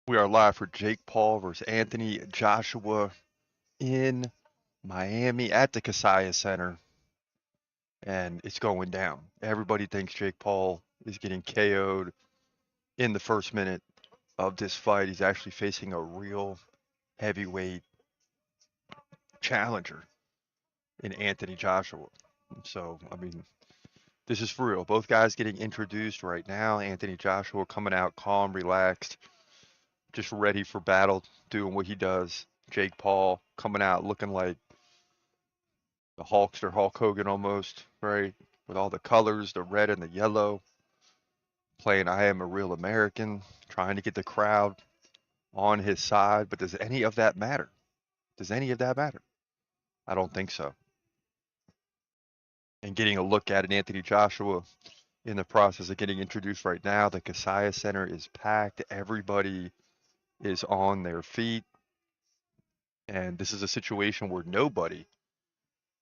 We are live for Jake Paul versus Anthony Joshua in Miami at the Kaseya Center, and it's going down. Everybody thinks Jake Paul is getting KO'd in the first minute of this fight. He's actually facing a real heavyweight challenger in Anthony Joshua. So, I mean, this is for real. Both guys getting introduced right now. Anthony Joshua coming out calm, relaxed, just ready for battle, doing what he does. Jake Paul coming out looking like the Hulkster, Hulk Hogan almost, right? With all the colors, the red and the yellow, playing I Am a Real American, trying to get the crowd on his side. But does any of that matter? Does any of that matter? I don't think so. And getting a look at it, Anthony Joshua in the process of getting introduced right now. The Kaseya Center is packed. Everybody is on their feet. And this is a situation where nobody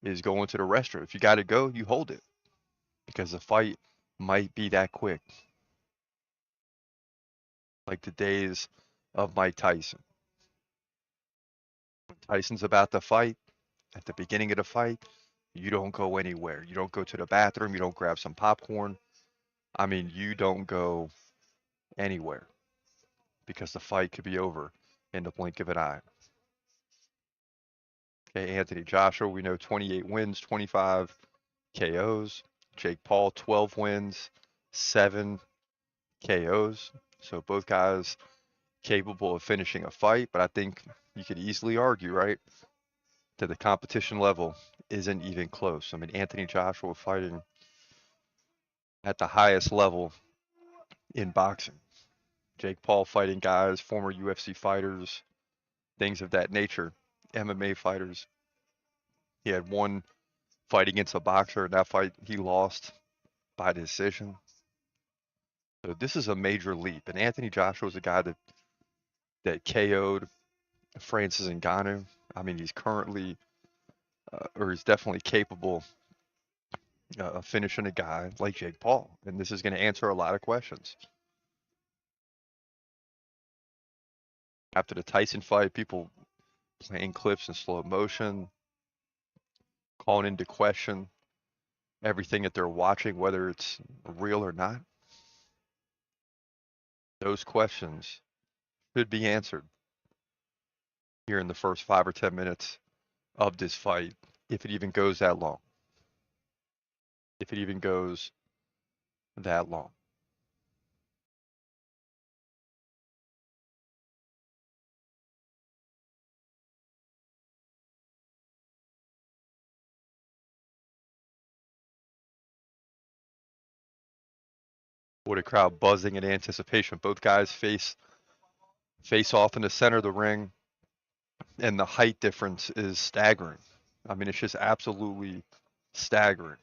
is going to the restroom. If you got to go, you hold it because the fight might be that quick. Like the days of Mike Tyson. When Tyson's about to fight, at the beginning of the fight, you don't go anywhere. You don't go to the bathroom. You don't grab some popcorn. I mean, you don't go anywhere because the fight could be over in the blink of an eye. Okay, Anthony Joshua, we know 28 wins, 25 KOs. Jake Paul, 12 wins, 7 KOs. So both guys capable of finishing a fight, but I think you could easily argue, right, that the competition level isn't even close. I mean, Anthony Joshua fighting at the highest level in boxing. Jake Paul fighting guys, former UFC fighters, things of that nature, MMA fighters. He had one fight against a boxer, and that fight he lost by decision. So this is a major leap. And Anthony Joshua is a guy that KO'd Francis Ngannou. I mean, he's currently, or he's definitely capable finishing a guy like Jake Paul. And this is going to answer a lot of questions. After the Tyson fight, people playing clips in slow motion, calling into question everything that they're watching, whether it's real or not. Those questions should be answered here in the first 5 or 10 minutes of this fight, if it even goes that long. If it even goes that long. What a crowd buzzing in anticipation. Both guys face off in the center of the ring, and the height difference is staggering. I mean, it's just absolutely staggering.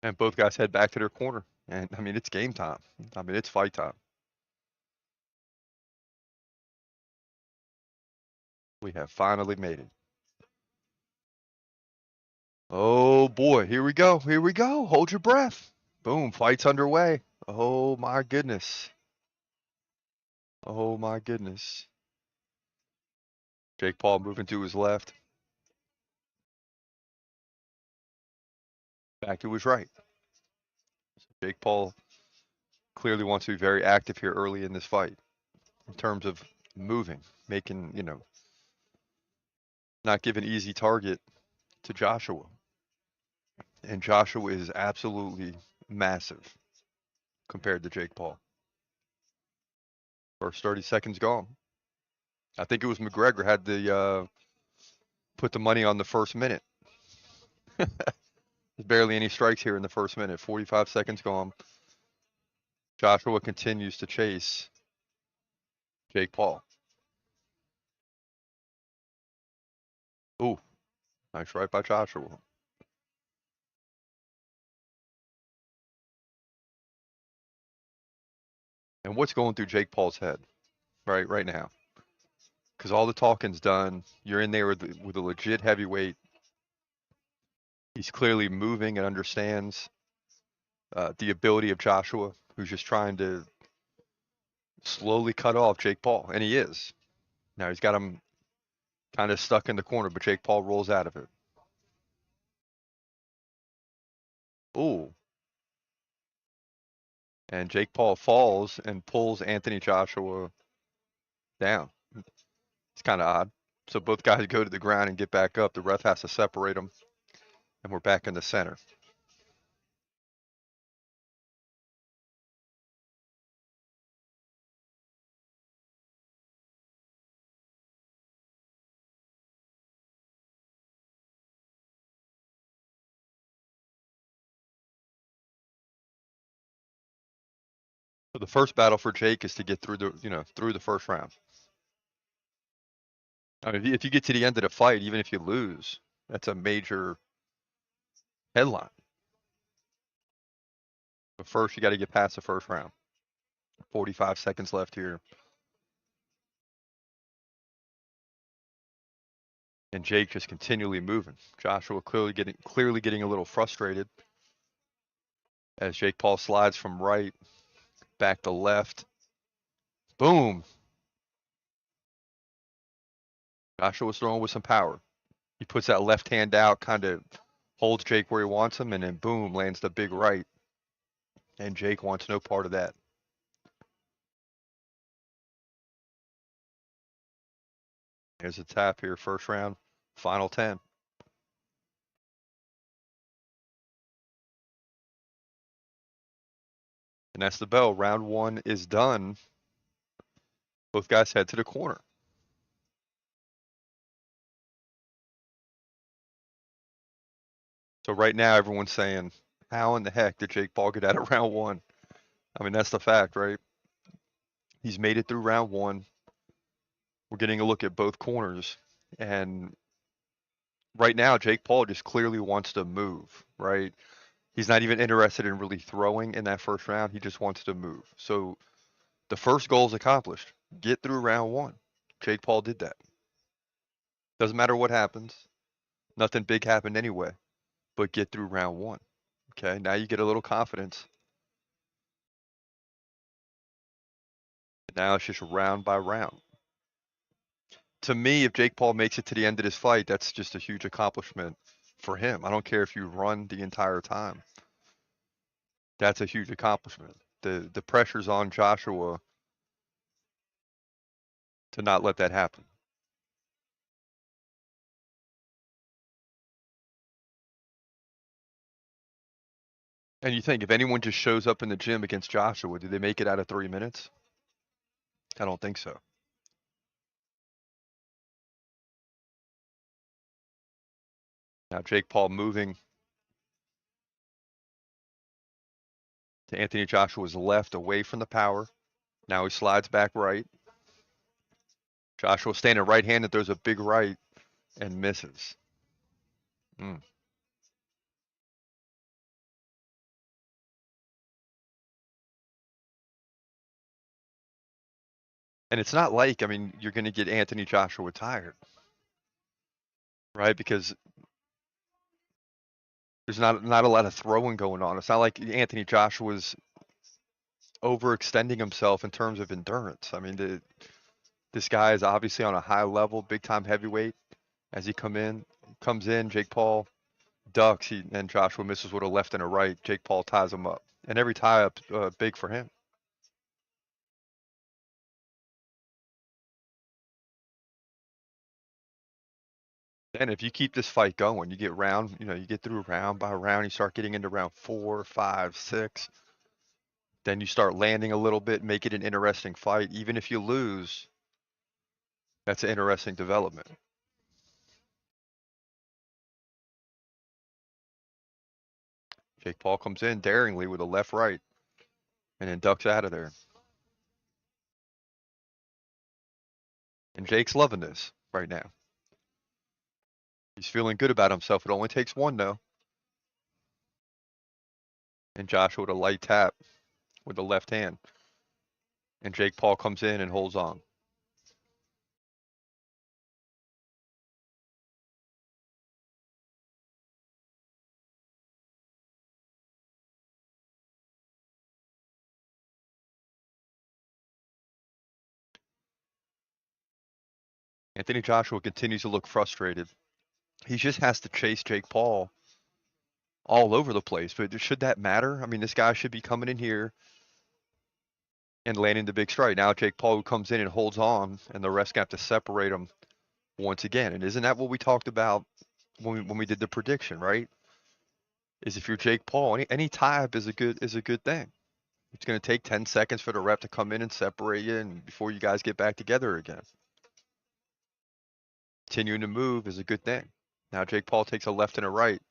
And both guys head back to their corner. And I mean, it's game time. I mean, it's fight time. We have finally made it. Oh boy, here we go. Here we go. Hold your breath. Boom, fight's underway. Oh my goodness. Oh my goodness. Jake Paul moving to his left. Back to his right. Jake Paul clearly wants to be very active here early in this fight in terms of moving, making, not giving easy target to Joshua. And Joshua is absolutely massive compared to Jake Paul. First 30 seconds gone. I think it was McGregor had the put the money on the first minute. There's barely any strikes here in the first minute. 45 seconds gone. Joshua continues to chase Jake Paul. Ooh, nice right by Joshua. And what's going through Jake Paul's head right now? Because all the talking's done. You're in there with a legit heavyweight He's clearly moving and understands the ability of Joshua, who's just trying to slowly cut off Jake Paul, and he is. Now he's got him kind of stuck in the corner, but Jake Paul rolls out of it. Ooh. And Jake Paul falls and pulls Anthony Joshua down. It's kind of odd. So both guys go to the ground and get back up. The ref has to separate them, and we're back in the center. So the first battle for Jake is to get through the first round. I mean, if you get to the end of the fight, even if you lose, that's a major headline. But first, you got to get past the first round. 45 seconds left here. And Jake just continually moving. Joshua clearly getting a little frustrated as Jake Paul slides from right back to left. Boom. Joshua's throwing with some power. He puts that left hand out, kind of holds Jake where he wants him, and then boom, lands the big right. And Jake wants no part of that. Here's a tap here, first round, final 10. And that's the bell. Round one is done. Both guys head to the corner. So right now, everyone's saying, how in the heck did Jake Paul get out of round one? I mean, that's the fact, right? He's made it through round one. We're getting a look at both corners. And right now, Jake Paul just clearly wants to move, right? He's not even interested in really throwing in that first round. He just wants to move. So the first goal is accomplished. Get through round one. Jake Paul did that. Doesn't matter what happens. Nothing big happened anyway, but get through round one. Okay, now you get a little confidence. Now it's just round by round. To me, if Jake Paul makes it to the end of this fight, that's just a huge accomplishment for him. I don't care if you run the entire time. That's a huge accomplishment. The pressure's on Joshua to not let that happen. And you think if anyone just shows up in the gym against Joshua, do they make it out of 3 minutes? I don't think so. Now Jake Paul moving to Anthony Joshua's left, away from the power. Now he slides back right. Joshua standing right-handed, throws a big right and misses. Mm. And it's not like, I mean, you're going to get Anthony Joshua tired, right? Because there's not a lot of throwing going on. It's not like Anthony Joshua's overextending himself in terms of endurance. I mean, this guy is obviously on a high level, big time heavyweight. As he comes in, Jake Paul ducks, and Joshua misses with a left and a right. Jake Paul ties him up, and every tie up big for him. And if you keep this fight going, you get through round by round. You start getting into round 4, 5, 6. Then you start landing a little bit, make it an interesting fight. Even if you lose, that's an interesting development. Jake Paul comes in daringly with a left right and then ducks out of there. And Jake's loving this right now. He's feeling good about himself. It only takes one, though. And Joshua with a light tap with the left hand. And Jake Paul comes in and holds on. Anthony Joshua continues to look frustrated. He just has to chase Jake Paul all over the place. But should that matter? I mean, this guy should be coming in here and landing the big strike. Now Jake Paul, who comes in and holds on, and the refs have to separate him once again. And isn't that what we talked about when we did the prediction, right? Is if you're Jake Paul, any tie up is a good thing. It's going to take 10 seconds for the ref to come in and separate you, and before you guys get back together again. Continuing to move is a good thing. Now Jake Paul takes a left and a right,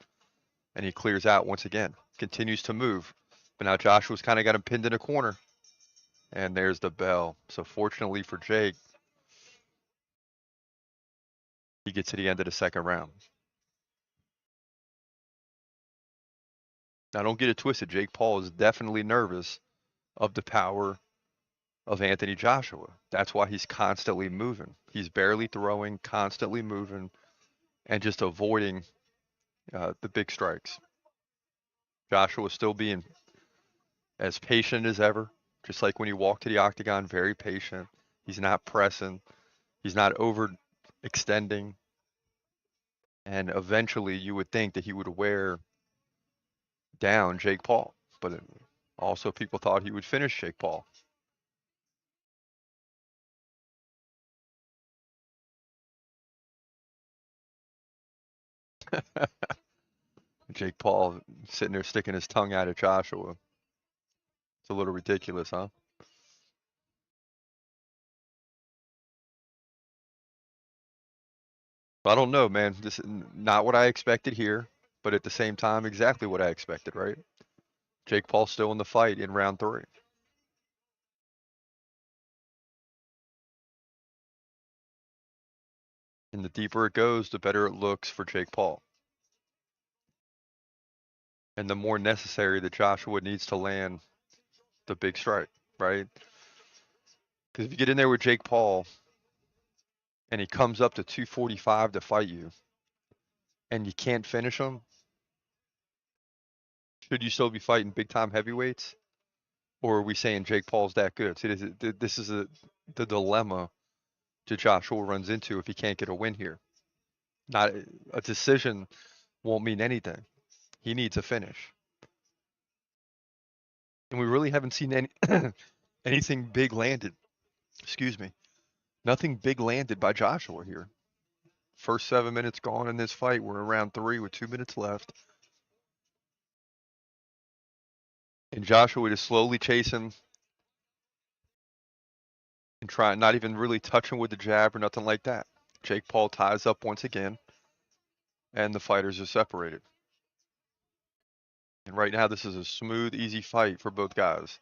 and he clears out once again. Continues to move, but now Joshua's kind of got him pinned in a corner, and there's the bell. So fortunately for Jake, he gets to the end of the second round. Now don't get it twisted. Jake Paul is definitely nervous of the power of Anthony Joshua. That's why he's constantly moving. He's barely throwing, constantly moving, and just avoiding the big strikes. Joshua still being as patient as ever, just like when he walked to the octagon, very patient. He's not pressing. He's not overextending. And eventually you would think that he would wear down Jake Paul. But also people thought he would finish Jake Paul. Jake Paul sitting there sticking his tongue out at Joshua. It's a little ridiculous, huh? I don't know, man. This is not what I expected here, but at the same time, exactly what I expected, right? Jake Paul still in the fight in round 3. And the deeper it goes, the better it looks for Jake Paul. And the more necessary that Joshua needs to land the big strike, right? Because if you get in there with Jake Paul and he comes up to 245 to fight you and you can't finish him, should you still be fighting big time heavyweights? Or are we saying Jake Paul's that good? See, this is the dilemma that Joshua runs into if he can't get a win here. Not a decision won't mean anything. He needs a finish. And we really haven't seen any anything big landed. Excuse me. Nothing big landed by Joshua here. First 7 minutes gone in this fight. We're in round 3 with 2 minutes left. And Joshua is slowly chasing and trying, not even really touching with the jab or nothing like that. Jake Paul ties up once again, and the fighters are separated. And right now, this is a smooth, easy fight for both guys.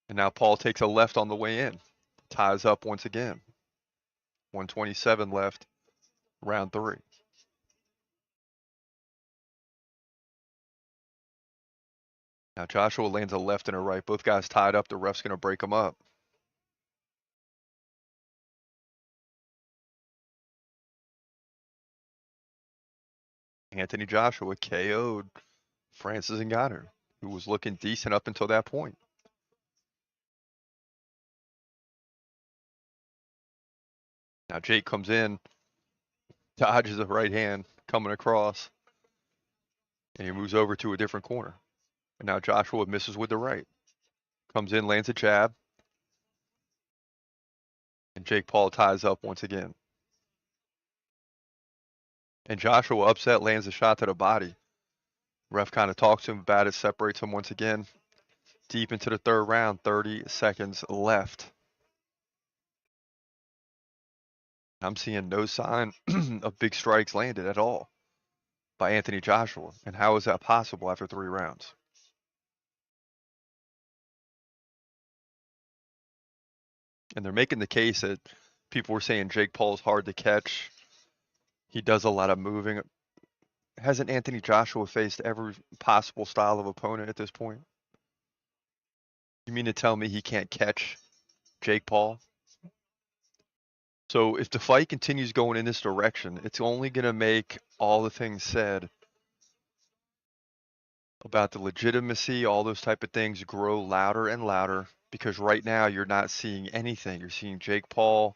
And now Paul takes a left on the way in, ties up once again. 127 left, round 3. Now Joshua lands a left and a right. Both guys tied up. The ref's going to break them up. Anthony Joshua KO'd Francis Ngannou, who was looking decent up until that point. Now Jake comes in, dodges a right hand coming across, and he moves over to a different corner. And now Joshua misses with the right. Comes in, lands a jab, and Jake Paul ties up once again. And Joshua upset, lands a shot to the body. Ref kind of talks to him about it, separates him once again. Deep into the third round, 30 seconds left. I'm seeing no sign of big strikes landed at all by Anthony Joshua. And how is that possible after 3 rounds? And they're making the case that people were saying Jake Paul's hard to catch. He does a lot of moving. Hasn't Anthony Joshua faced every possible style of opponent at this point? You mean to tell me he can't catch Jake Paul? So if the fight continues going in this direction, it's only going to make all the things said about the legitimacy, all those type of things grow louder and louder, because right now you're not seeing anything. You're seeing Jake Paul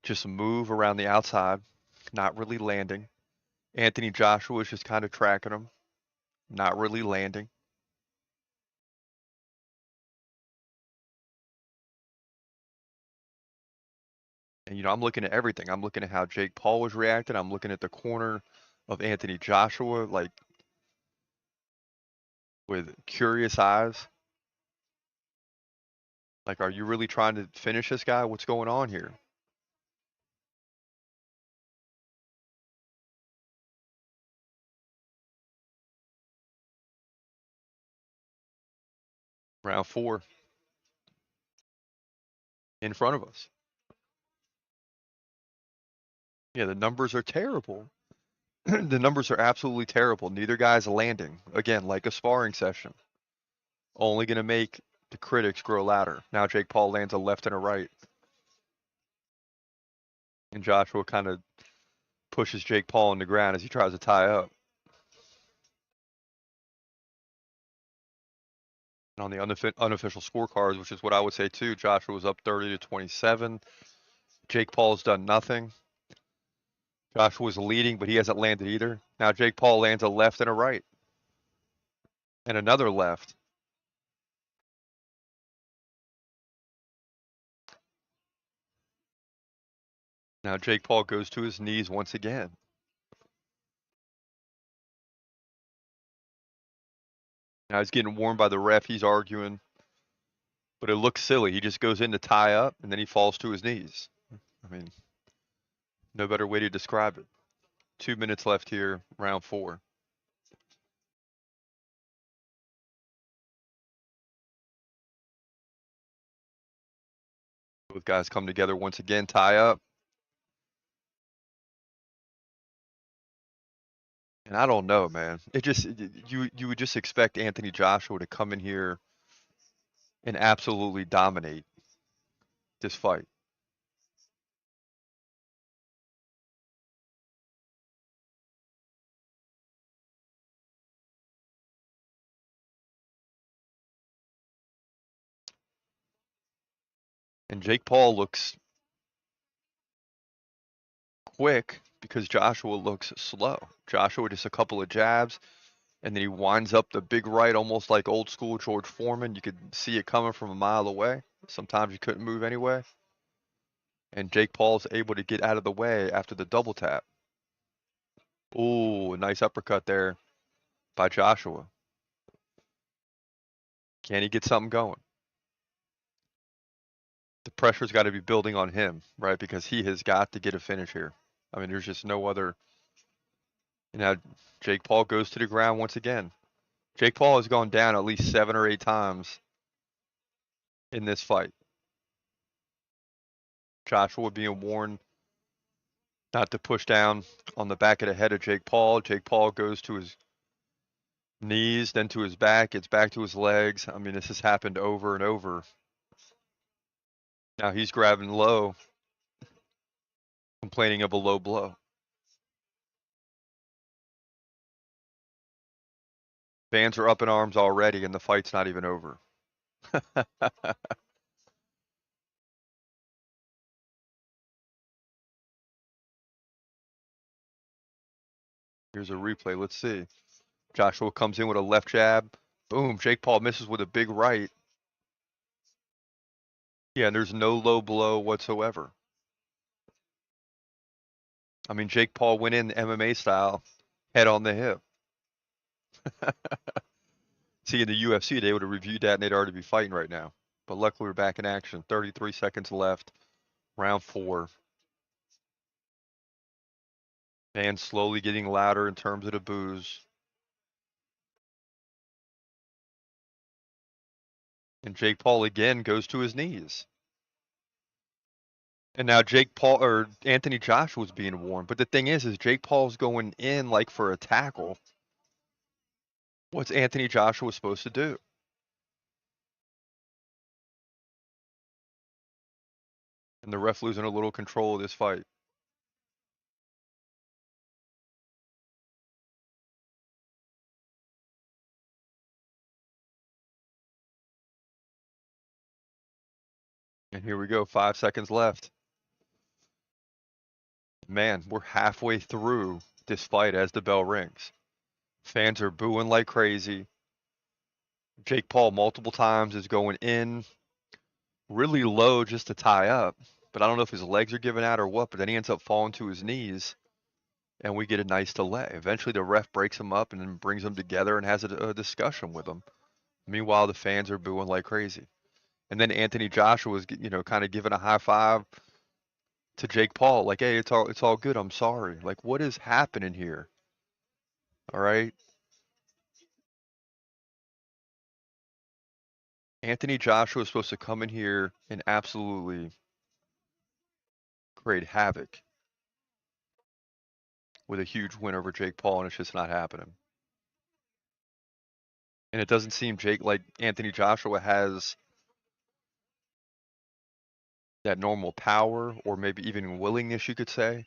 just move around the outside, not really landing. Anthony Joshua is just kind of tracking him, not really landing. And I'm looking at everything. I'm looking at how Jake Paul was reacting. I'm looking at the corner of Anthony Joshua, like with curious eyes. Like, are you really trying to finish this guy? What's going on here? Round 4 in front of us. Yeah, the numbers are terrible. The numbers are absolutely terrible. Neither guy's landing. Again, like a sparring session. Only going to make the critics grow louder. Now Jake Paul lands a left and a right. And Joshua kind of pushes Jake Paul on the ground as he tries to tie up. And on the unofficial scorecards, which is what I would say too, Joshua was up 30-27. Jake Paul's done nothing. Joshua was leading, but he hasn't landed either. Now Jake Paul lands a left and a right. And another left. Now Jake Paul goes to his knees once again. Now he's getting warned by the ref. He's arguing. But it looks silly. He just goes in to tie up, and then he falls to his knees. I mean, no better way to describe it. 2 minutes left here, round 4. Both guys come together once again, tie up. And I don't know, man. It just you would just expect Anthony Joshua to come in here and absolutely dominate this fight. And Jake Paul looks quick because Joshua looks slow. Joshua just a couple of jabs, and then he winds up the big right almost like old school George Foreman. You could see it coming from a mile away. Sometimes you couldn't move anyway. And Jake Paul's able to get out of the way after the double tap. Ooh, a nice uppercut there by Joshua. Can he get something going? The pressure's got to be building on him, right? Because he has got to get a finish here. I mean, there's just no other. And now Jake Paul goes to the ground once again. Jake Paul has gone down at least 7 or 8 times in this fight. Joshua being warned not to push down on the back of the head of Jake Paul. Jake Paul goes to his knees, then to his back, gets back to his legs. I mean, this has happened over and over. Now he's grabbing low, complaining of a low blow. Fans are up in arms already, and the fight's not even over. Here's a replay. Let's see. Joshua comes in with a left jab. Boom. Jake Paul misses with a big right. Yeah, and there's no low blow whatsoever. I mean, Jake Paul went in MMA style, head on the hip. See, in the UFC, they would have reviewed that and they'd already be fighting right now. But luckily, we're back in action. 33 seconds left. Round 4. Fans slowly getting louder in terms of the boos. And Jake Paul again goes to his knees. And now Jake Paul or Anthony Joshua's being warned. But the thing is Jake Paul's going in like for a tackle. What's Anthony Joshua supposed to do? And the ref losing a little control of this fight. And here we go, 5 seconds left. Man, we're halfway through this fight as the bell rings. Fans are booing like crazy. Jake Paul multiple times is going in really low just to tie up. But I don't know if his legs are giving out or what, but then he ends up falling to his knees and we get a nice delay. Eventually the ref breaks him up and then brings them together and has a discussion with them. Meanwhile, the fans are booing like crazy. And then Anthony Joshua was, kind of giving a high five to Jake Paul, like, "Hey, it's all good. I'm sorry." Like, what is happening here? All right, Anthony Joshua is supposed to come in here and absolutely create havoc with a huge win over Jake Paul, and it's just not happening. And it doesn't seem like Anthony Joshua has that normal power or maybe even willingness, you could say,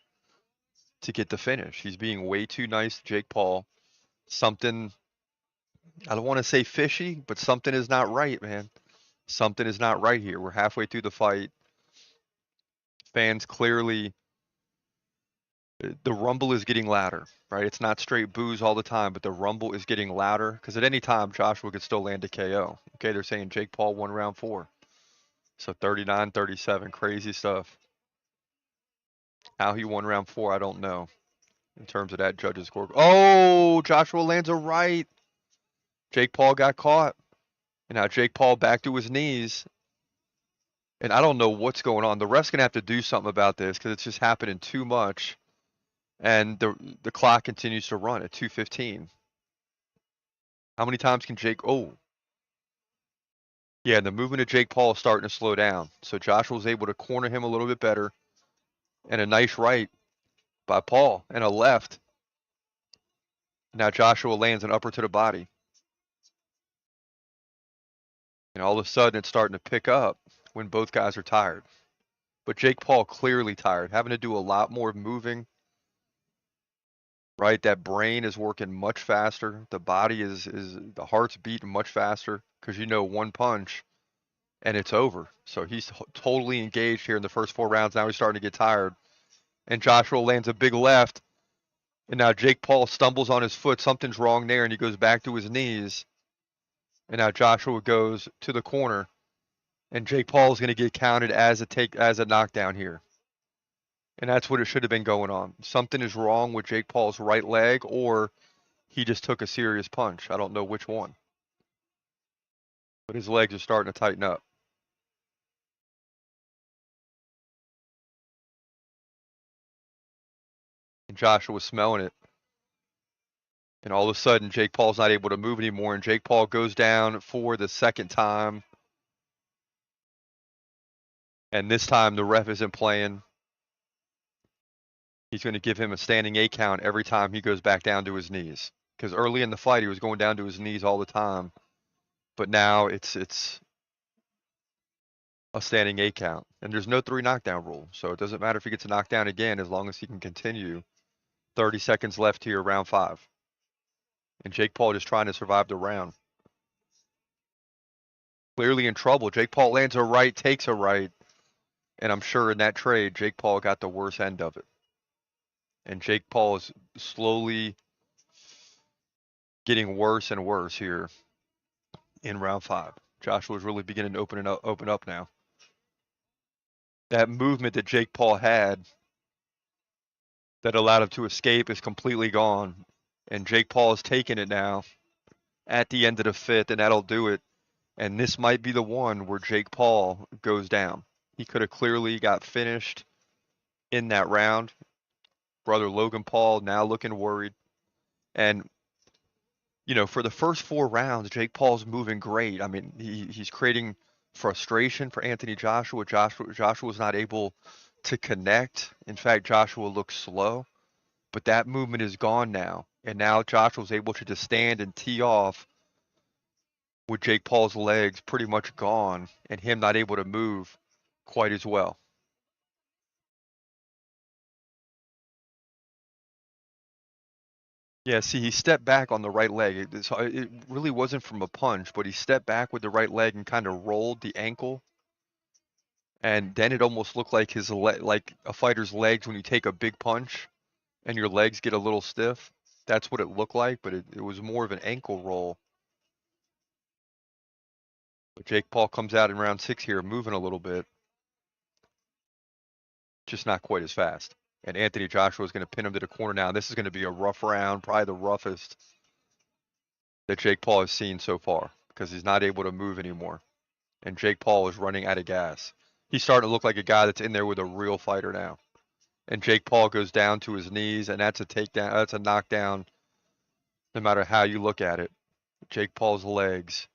to get the finish. He's being way too nice to Jake Paul. Something, I don't want to say fishy, but something is not right, man. Something is not right here. We're halfway through the fight. Fans clearly, the rumble is getting louder, right? It's not straight boos all the time, but the rumble is getting louder because at any time Joshua could still land a KO. Okay, they're saying Jake Paul won round 4. So 39-37, crazy stuff. How he won round 4, I don't know in terms of that judge's score. Oh, Joshua lands a right. Jake Paul got caught. And now Jake Paul back to his knees. And I don't know what's going on. The ref's going to have to do something about this because it's just happening too much. And the clock continues to run at 2:15. How many times can Jake? Oh, yeah, and the movement of Jake Paul is starting to slow down. So Joshua was able to corner him a little bit better. And a nice right by Paul and a left. Now Joshua lands an upper to the body. And all of a sudden it's starting to pick up when both guys are tired. But Jake Paul clearly tired, having to do a lot more moving. Right, that brain is working much faster. The body is the heart's beating much faster because one punch and it's over. So he's totally engaged here in the first 4 rounds. Now he's starting to get tired. And Joshua lands a big left. And now Jake Paul stumbles on his foot. Something's wrong there, and he goes back to his knees. And now Joshua goes to the corner. And Jake Paul is going to get counted as a knockdown here. And that's what it should have been going on. Something is wrong with Jake Paul's right leg, or he just took a serious punch. I don't know which one. But his legs are starting to tighten up. And Joshua's smelling it. And all of a sudden, Jake Paul's not able to move anymore. And Jake Paul goes down for the second time. And this time, the ref isn't playing. He's going to give him a standing 8 count every time he goes back down to his knees. Because early in the fight, he was going down to his knees all the time. But now it's a standing 8 count. And there's no 3 knockdown rule. So it doesn't matter if he gets a knockdown again as long as he can continue. 30 seconds left here, round 5. And Jake Paul just trying to survive the round. Clearly in trouble. Jake Paul lands a right, takes a right. And I'm sure in that trade, Jake Paul got the worst end of it. And Jake Paul is slowly getting worse and worse here in round 5. Joshua's really beginning to open up now. That movement that Jake Paul had that allowed him to escape is completely gone. And Jake Paul is taking it now at the end of the 5th, and that'll do it. And this might be the one where Jake Paul goes down. He could have clearly got finished in that round. Brother Logan Paul now looking worried. And, for the first 4 rounds, Jake Paul's moving great. I mean, he's creating frustration for Anthony Joshua. Joshua's not able to connect. In fact, Joshua looks slow. But that movement is gone now. And now Joshua's able to just stand and tee off with Jake Paul's legs pretty much gone and him not able to move quite as well. Yeah, see, he stepped back on the right leg. It really wasn't from a punch, but he stepped back with the right leg and kind of rolled the ankle. And then it almost looked like like a fighter's legs when you take a big punch and your legs get a little stiff. That's what it looked like, but it was more of an ankle roll. But Jake Paul comes out in round 6 here, moving a little bit, just not quite as fast. And Anthony Joshua is going to pin him to the corner now. This is going to be a rough round, probably the roughest that Jake Paul has seen so far because he's not able to move anymore. And Jake Paul is running out of gas. He's starting to look like a guy that's in there with a real fighter now. And Jake Paul goes down to his knees, and that's a takedown. That's a knockdown no matter how you look at it. Jake Paul's legs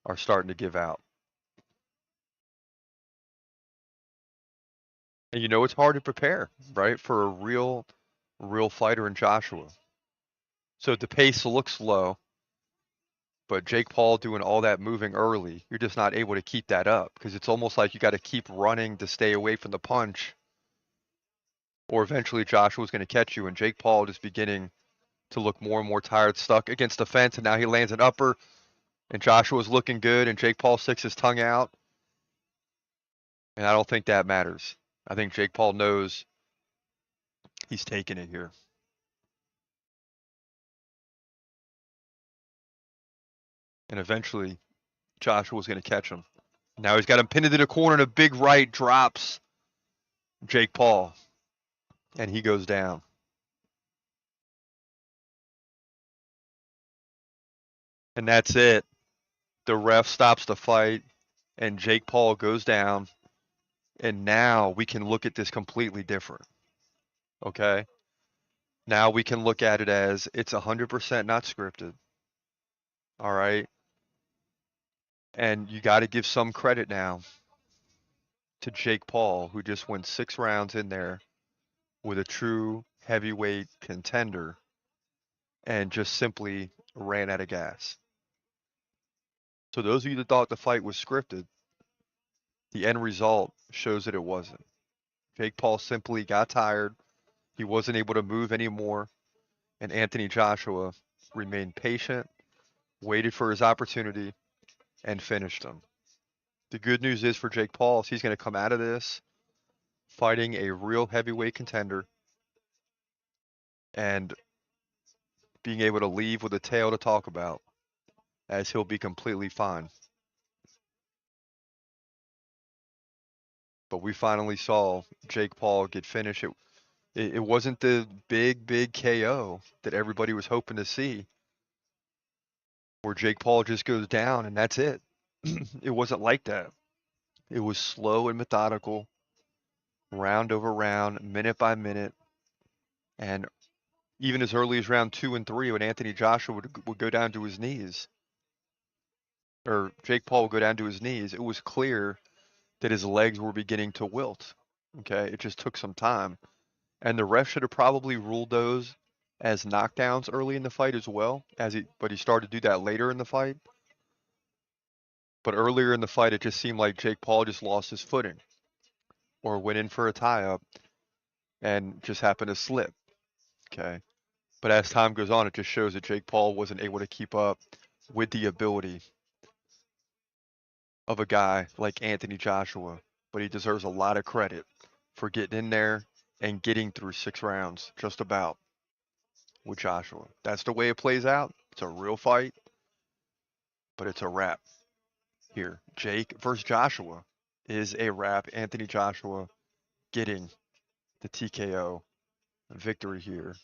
are starting to give out. And you know it's hard to prepare, right, for a real fighter in Joshua. So the pace looks low, but Jake Paul doing all that moving early, you're just not able to keep that up because it's almost like you got to keep running to stay away from the punch, or eventually Joshua's going to catch you. And Jake Paul just beginning to look more and more tired, stuck against the fence, and now he lands an upper, and Joshua's looking good, and Jake Paul sticks his tongue out, and I don't think that matters. I think Jake Paul knows he's taking it here. And eventually Joshua's going to catch him. Now he's got him pinned into the corner, and a big right drops Jake Paul, and he goes down. And that's it. The ref stops the fight, and Jake Paul goes down. And now we can look at this completely different. Okay? Now we can look at it as it's 100% not scripted. All right? And you got to give some credit now to Jake Paul, who just went 6 rounds in there with a true heavyweight contender and just simply ran out of gas. So those of you that thought the fight was scripted, the end result shows that it wasn't. Jake Paul simply got tired. He wasn't able to move anymore. And Anthony Joshua remained patient, waited for his opportunity, and finished him. The good news is for Jake Paul is he's going to come out of this fighting a real heavyweight contender and being able to leave with a tale to talk about, as he'll be completely fine. But we finally saw Jake Paul get finished. It wasn't the big KO that everybody was hoping to see, where Jake Paul just goes down and that's it. It wasn't like that. It was slow and methodical, round over round, minute by minute, and even as early as round 2 and 3, when Anthony Joshua would go down to his knees, or Jake Paul would go down to his knees, it was clear that his legs were beginning to wilt. Okay, it just took some time, and the ref should have probably ruled those as knockdowns early in the fight as well. But he started to do that later in the fight. But earlier in the fight, it just seemed like Jake Paul just lost his footing, or went in for a tie-up and just happened to slip. Okay, but as time goes on, it just shows that Jake Paul wasn't able to keep up with the ability of a guy like Anthony Joshua. But he deserves a lot of credit for getting in there and getting through 6 rounds, just about, with Joshua. That's the way it plays out. It's a real fight, but it's a wrap here. Jake versus Joshua is a wrap. Anthony Joshua getting the TKO victory here.